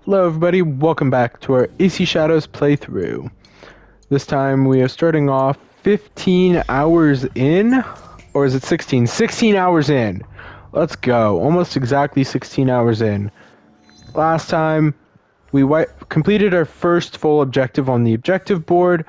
Hello everybody, welcome back to our AC Shadows playthrough. This time we are starting off 15 hours in, or is it 16? 16 hours in! Let's go, almost exactly 16 hours in. Last time we completed our first full objective on the objective board,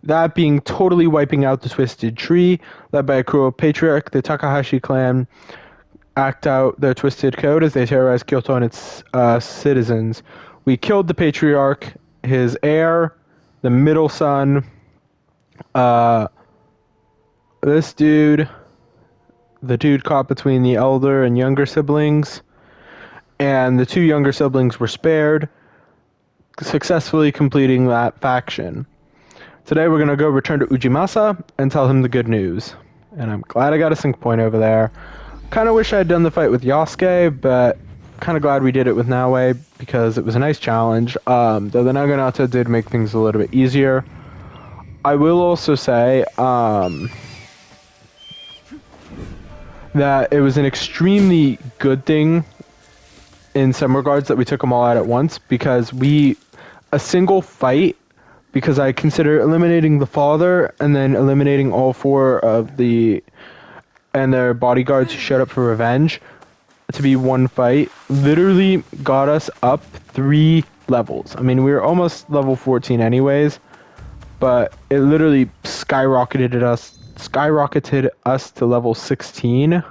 that being totally wiping out the Twisted Tree, led by a cruel patriarch. The Takahashi clan act out their twisted code as they terrorize Kyoto and its citizens. We killed the patriarch, his heir, the middle son, uh, this dude, the dude caught between the elder and younger siblings, and the two younger siblings were spared, successfully completing that faction. Today we're going to go return to Ujimasa and tell him the good news. And I'm glad I got a sync point over there. Kind of wish I had done the fight with Yasuke, but kind of glad we did it with Naoe because it was a nice challenge. Though the Naginata did make things a little bit easier. I will also say that it was an extremely good thing in some regards that we took them all out at once, because a single fight, because I consider eliminating the father and then eliminating all four of their bodyguards who showed up for revenge to be one fight, literally got us up 3 levels. I mean, we were almost level 14 anyways, but it literally skyrocketed us to level 16.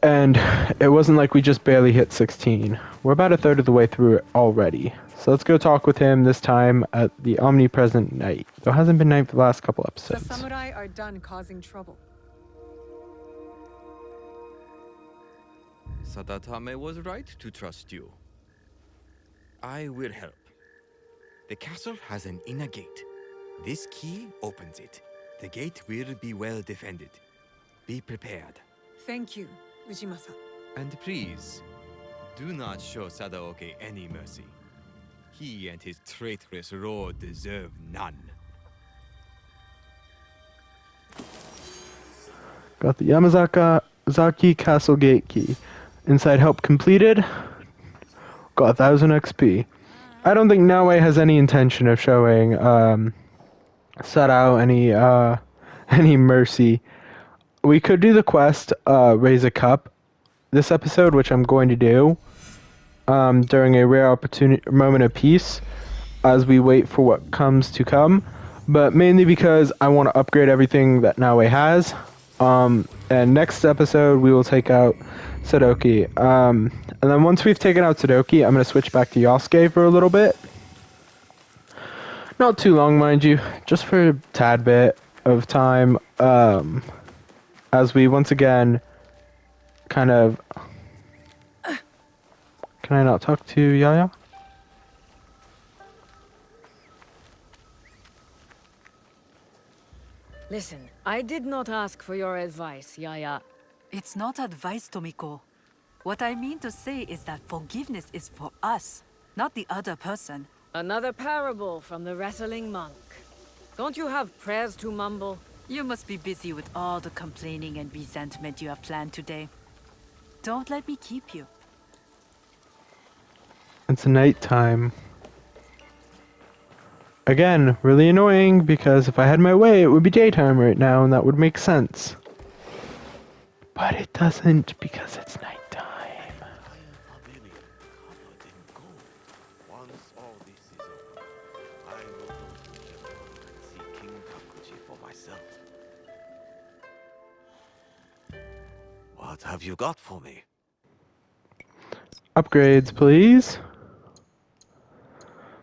And it wasn't like we just barely hit 16. We're about a third of the way through it already. So let's go talk with him, this time at the Omnipresent Night. Though it hasn't been night for the last couple episodes. The samurai are done causing trouble. Sadatame was right to trust you. I will help. The castle has an inner gate. This key opens it. The gate will be well defended. Be prepared. Thank you, Ujimasa. And please, do not show Sadaoke any mercy. He and his traitorous lord deserve none. Got the Yamazaki Castle Gate key. Inside help completed. Got 1000 XP. I don't think Naoe has any intention of showing Sadao any mercy. We could do the quest, raise a cup this episode, which I'm going to do during a rare moment of peace as we wait for what comes to come, but mainly because I want to upgrade everything that Naoe has. And next episode we will take out Sadoki. And then once we've taken out Sadoki, I'm going to switch back to Yasuke for a little bit. Not too long, mind you, just for a tad bit of time, as we once again kind of... Can I not talk to Yaya? Listen, I did not ask for your advice, Yaya. It's not advice, Tomiko. What I mean to say is that forgiveness is for us, not the other person. Another parable from the wrestling monk. Don't you have prayers to mumble? You must be busy with all the complaining and resentment you have planned today. Don't let me keep you. It's nighttime. Again, really annoying, because if I had my way, it would be daytime right now, and that would make sense. But it doesn't, because it's nighttime. What have you got for me? Upgrades, please.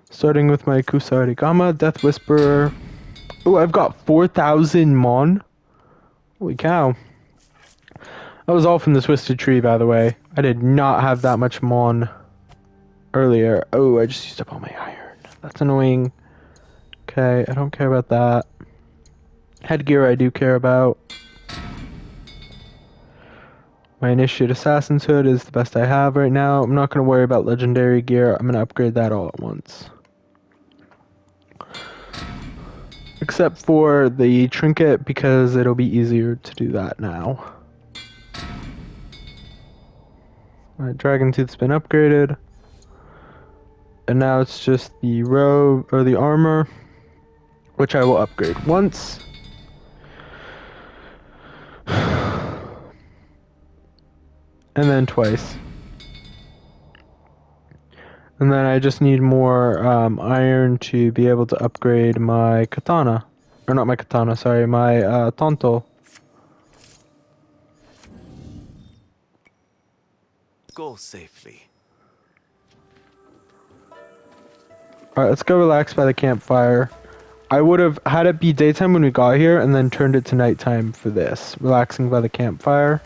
Starting with my Kusarigama, Death Whisperer. Oh, I've got 4,000 Mon. Holy cow. That was all from the Twisted Tree, by the way. I did not have that much Mon earlier. Oh, I just used up all my iron. That's annoying. Okay, I don't care about that. Headgear I do care about. My Initiate Assassin's Hood is the best I have right now. I'm not going to worry about Legendary gear. I'm going to upgrade that all at once. Except for the Trinket, because it'll be easier to do that now. My dragon tooth's been upgraded. And now it's just the robe or the armor, which I will upgrade once. And then twice. And then I just need more iron to be able to upgrade my katana. Or not my katana, sorry, my tonto. Go safely. Alright, let's go relax by the campfire. I would have had it be daytime when we got here and then turned it to nighttime for this. Relaxing by the campfire.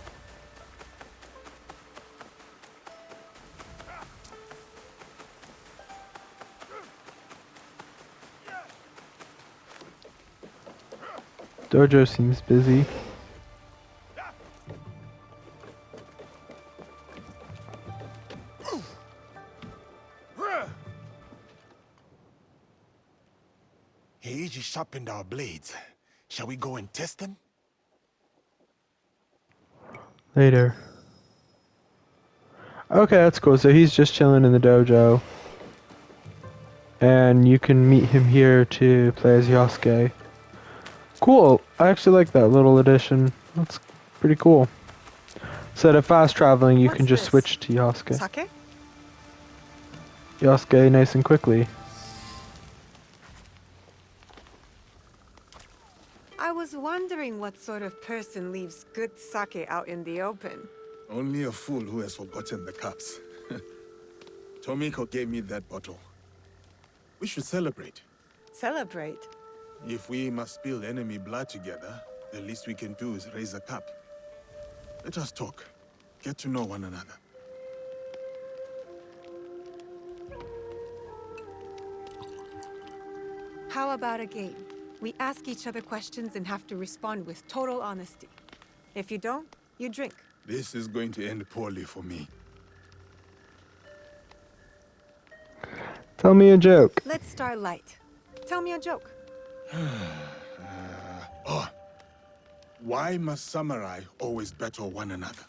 Dojo seems busy. He just sharpened our blades. Shall we go and test them? Later. Okay, that's cool. So he's just chilling in the dojo. And you can meet him here to play as Yasuke. Cool. I actually like that little addition. That's pretty cool. Instead of fast traveling, you What's can just this? switch to Yasuke. Sake? Yasuke nice and quickly. I was wondering what sort of person leaves good sake out in the open. Only a fool who has forgotten the cups. Tomiko gave me that bottle. We should celebrate. Celebrate. If we must spill enemy blood together, the least we can do is raise a cup. Let us talk. Get to know one another. How about a game? We ask each other questions and have to respond with total honesty. If you don't, you drink. This is going to end poorly for me. Tell me a joke. Let's start light. Tell me a joke. Why must samurai always battle one another?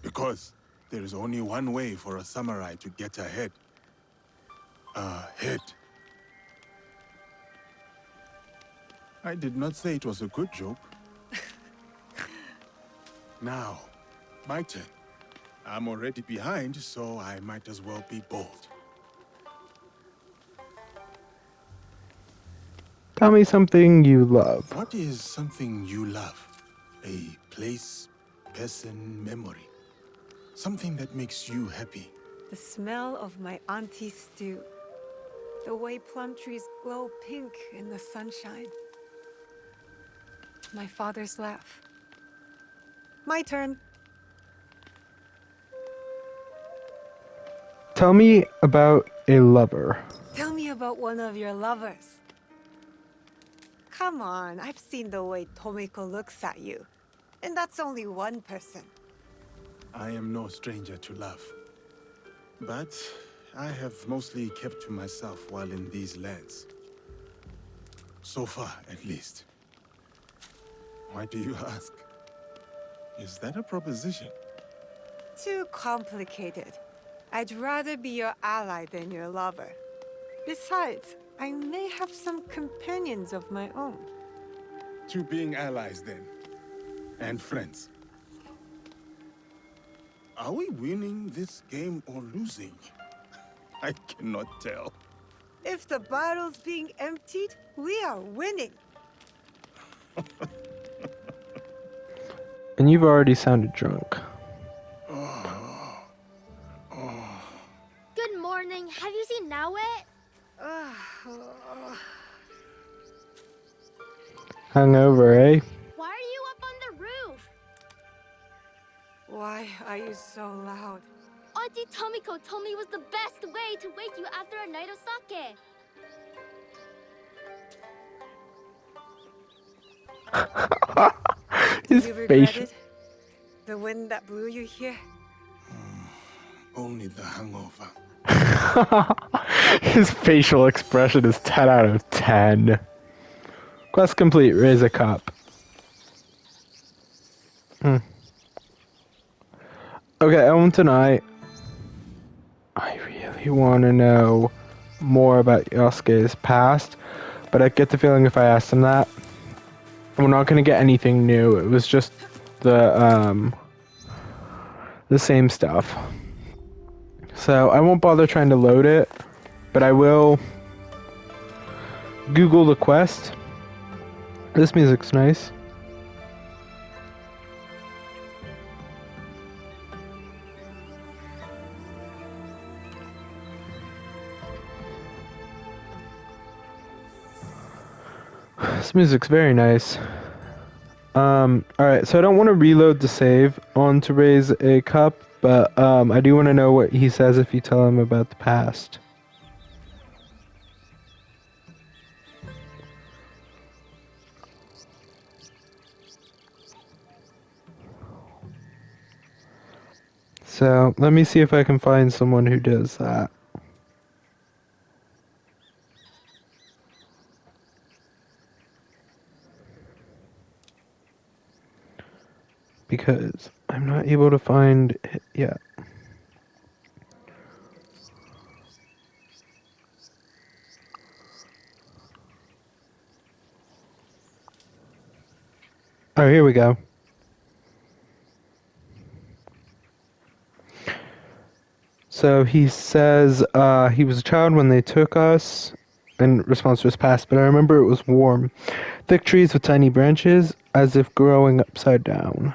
Because there is only one way for a samurai to get ahead. Ahead. I did not say it was a good joke. Now, my turn. I'm already behind, so I might as well be bold. Tell me something you love. What is something you love? A place, person, memory. Something that makes you happy. The smell of my auntie's stew. The way plum trees glow pink in the sunshine. My father's laugh. My turn. Tell me about a lover. Tell me about one of your lovers. Come on, I've seen the way Tomiko looks at you. And that's only one person. I am no stranger to love. But I have mostly kept to myself while in these lands. So far, at least. Why do you ask? Is that a proposition? Too complicated. I'd rather be your ally than your lover. Besides, I may have some companions of my own. To being allies, then. And friends. Are we winning this game or losing? I cannot tell. If the bottle's being emptied, we are winning. And you've already sounded drunk. Good morning. Have you seen Nawet? Hungover, eh? Why are you up on the roof? Why are you so loud? Auntie Tomiko told me it was the best way to wake you after a night of sake. His You regret facial. it? The wind that blew you here? Only the hangover. His facial expression is 10 out of 10. Quest complete. Raise a cup. Okay, Ellen tonight. I really want to know more about Yosuke's past, but I get the feeling if I asked him that, we're not gonna get anything new. It was just the same stuff. So I won't bother trying to load it, but I will Google the quest. This music's nice. This music's very nice. Alright, so I don't want to reload the save on to raise a cup, but I do want to know what he says if you tell him about the past. So let me see if I can find someone who does that. Because I'm not able to find it yet. Oh, here we go. So he says he was a child when they took us, in response to his past, but I remember it was warm. Thick trees with tiny branches, as if growing upside down.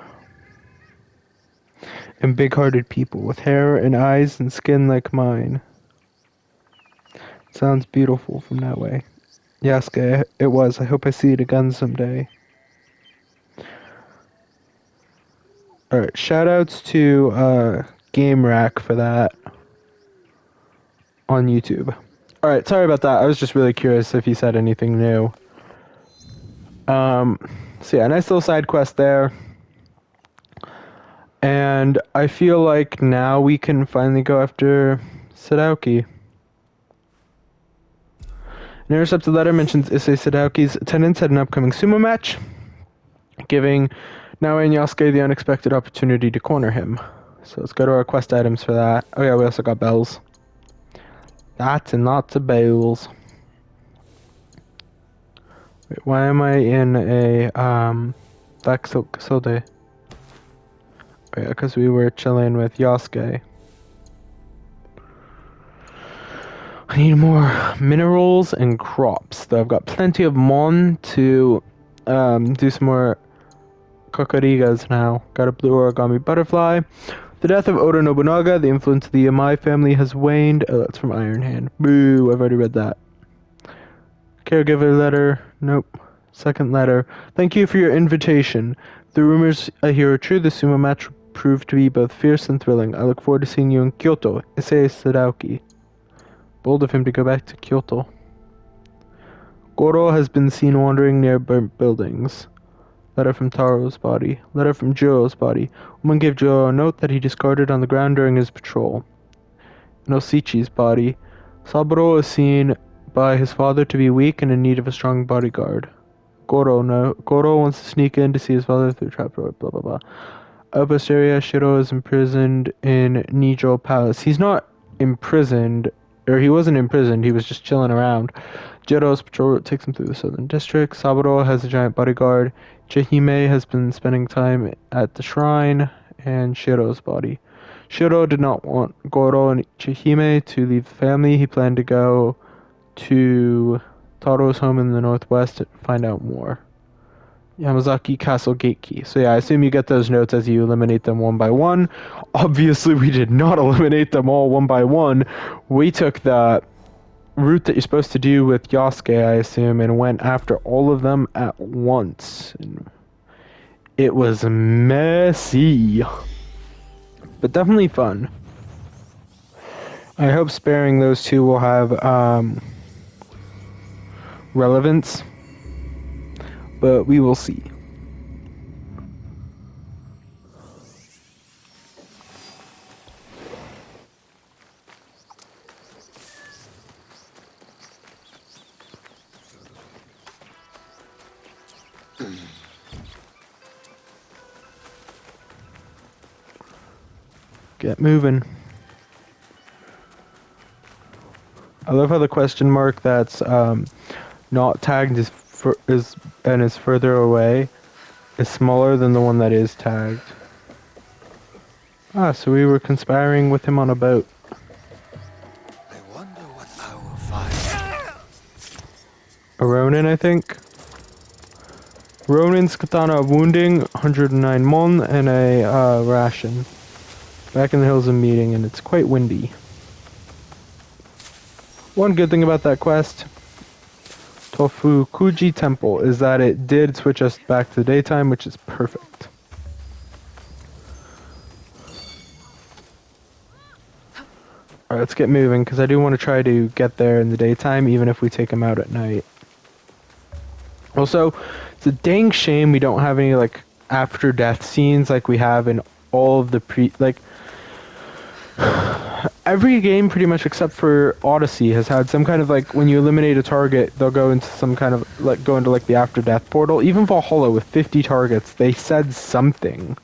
And big-hearted people, with hair and eyes and skin like mine. Sounds beautiful from that way. Yasuke, it was. I hope I see it again someday. Alright, shoutouts to Game Rack for that on YouTube. Alright, sorry about that. I was just really curious if he said anything new. So yeah, nice little side quest there. And I feel like now we can finally go after Sadauki. An intercepted letter mentions Issei Sadauki's attendance at an upcoming sumo match, giving Naoe and Yasuke the unexpected opportunity to corner him. So let's go to our quest items for that. Oh yeah, we also got bells. Lots and lots of bells. Wait, why am I in a black silk sode? Oh yeah, because we were chilling with Yasuke. I need more minerals and crops, though I've got plenty of mon to do some more kokorigas now. Got a blue origami butterfly. The death of Oda Nobunaga, the influence of the Yamai family has waned. Oh, that's from Iron Hand. Boo, I've already read that. Caregiver letter. Nope. Second letter. Thank you for your invitation. The rumors I hear are true. The sumo match proved to be both fierce and thrilling. I look forward to seeing you in Kyoto. Issei Sadauki. Bold of him to go back to Kyoto. Goro has been seen wandering near burnt buildings. Letter from Taro's body. Letter from Jiro's body. Woman gave Jiro a note that he discarded on the ground during his patrol. In Osichi's body. Saburo is seen by his father to be weak and in need of a strong bodyguard. Goro wants to sneak in to see his father through trap door, blah blah blah. Opus area, Shiro is imprisoned in Nijo Palace. He's not imprisoned, or he wasn't imprisoned, he was just chilling around. Jiro's patrol route takes him through the southern district. Saburo has a giant bodyguard. Chihime has been spending time at the shrine, and Shiro's body. Shiro did not want Goro and Chihime to leave the family. He planned to go to Taro's home in the northwest to find out more. Yamazaki Castle Gate Key. So yeah, I assume you get those notes as you eliminate them one by one. Obviously, we did not eliminate them all one by one. We took the route that you're supposed to do with Yasuke, I assume, and went after all of them at once. And it was messy, but definitely fun. I hope sparing those two will have relevance, but we will see. get moving. I love how the question mark that's not tagged is further away is smaller than the one that is tagged. Ah, so we were conspiring with him on a boat. I wonder what I will find. A Ronin, I think. Ronin's katana wounding, 109 mon, and a ration. Back in the hills of meeting, and it's quite windy. One good thing about that quest, Tofukuji Temple, is that it did switch us back to the daytime, which is perfect. Alright, let's get moving, because I do want to try to get there in the daytime, even if we take him out at night. Also, it's a dang shame we don't have any, like, after-death scenes like we have in all of the every game pretty much except for Odyssey has had some kind of, like, when you eliminate a target, they'll go into some kind of, like, go into, like, the after-death portal. Even Valhalla with 50 targets, they said something.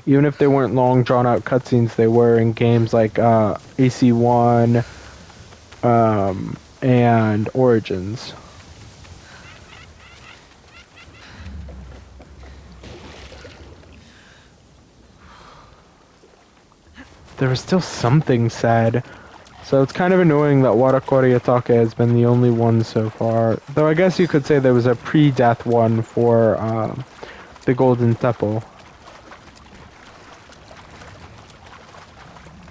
Even if they weren't long, drawn-out cutscenes, they were in games like AC1 and Origins. There was still something said. So it's kind of annoying that Warakori Atake has been the only one so far. Though I guess you could say there was a pre-death one for the Golden Temple.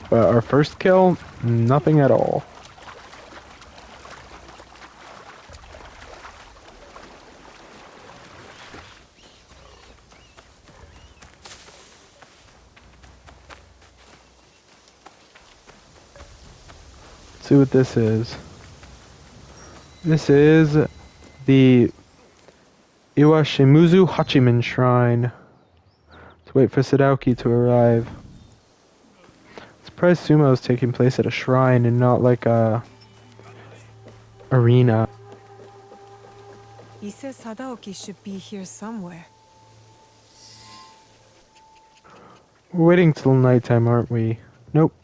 But our first kill, nothing at all. See what this is. This is the Iwashimuzu Hachiman Shrine. Let's wait for Sadauki to arrive. Surprised sumo is taking place at a shrine and not like a arena. He says Sadaoki should be here somewhere. We're waiting till nighttime, aren't we? Nope.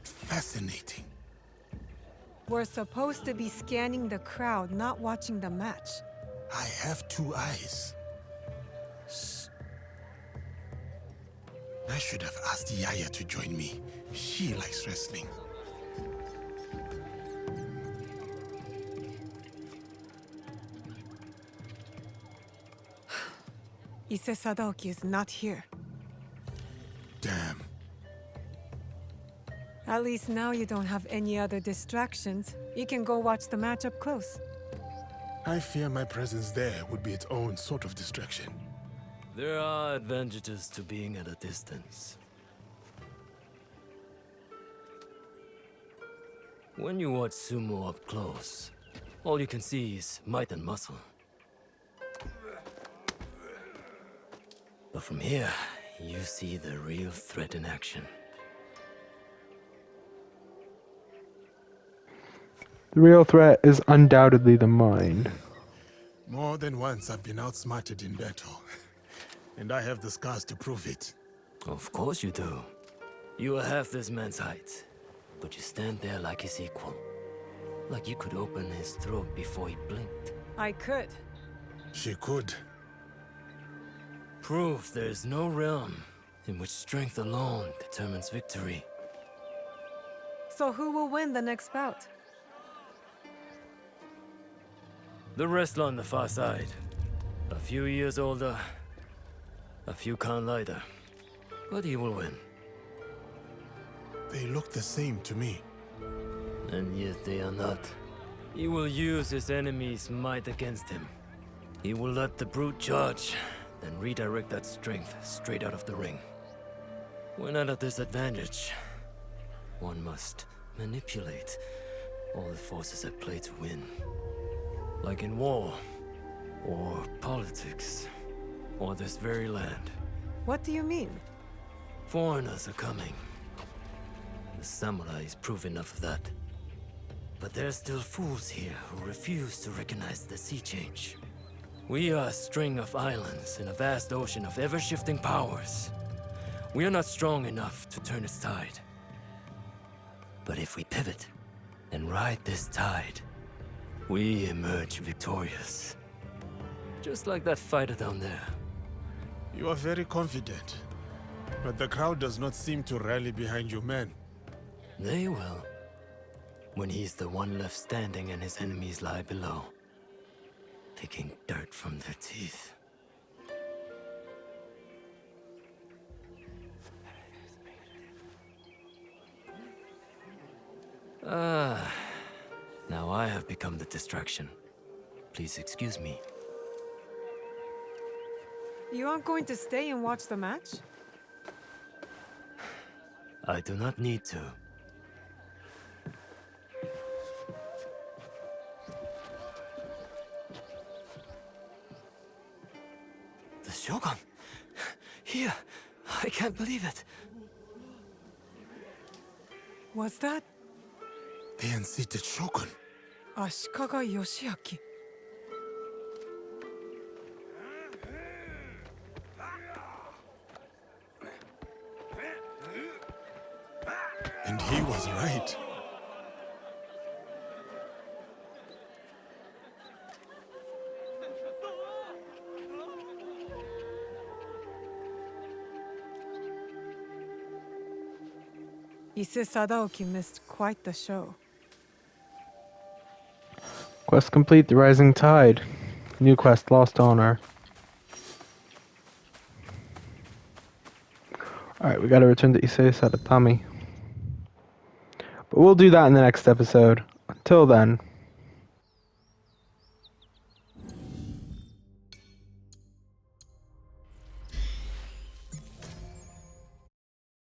Fascinating. We're supposed to be scanning the crowd, not watching the match. I have two eyes. Shh. I should have asked Yaya to join me. She likes wrestling. Ise Sadaoki is not here. Damn. At least now you don't have any other distractions. You can go watch the match up close. I fear my presence there would be its own sort of distraction. There are advantages to being at a distance. When you watch sumo up close, all you can see is might and muscle. But from here, you see the real threat in action. The real threat is undoubtedly the mind. More than once I've been outsmarted in battle. And I have the scars to prove it. Of course you do. You are half this man's height, but you stand there like his equal. Like you could open his throat before he blinked. I could. She could. Proof there is no realm in which strength alone determines victory. So who will win the next bout? The wrestler on the far side. A few years older, a few count lighter. But he will win. They look the same to me. And yet they are not. He will use his enemy's might against him. He will let the brute charge, then redirect that strength straight out of the ring. When at a disadvantage, one must manipulate all the forces at play to win. Like in war, or politics, or this very land. What do you mean? Foreigners are coming. The samurai is proof enough of that. But there's still fools here who refuse to recognize the sea change. We are a string of islands in a vast ocean of ever-shifting powers. We are not strong enough to turn its tide. But if we pivot and ride this tide, we emerge victorious. Just like that fighter down there. You are very confident, but the crowd does not seem to rally behind your men. They will. When he's the one left standing and his enemies lie below, picking dirt from their teeth. Now I have become the distraction. Please excuse me. You aren't going to stay and watch the match? I do not need to. The Shogun! Here! I can't believe it! Was that The unseated Shogun. Ashikaga Yoshiaki? And he was right. Ise Sadaoki missed quite the show. Quest complete, the Rising Tide. New quest, Lost Honor. Alright, we gotta return to Ise Sadatami. But we'll do that in the next episode. Until then...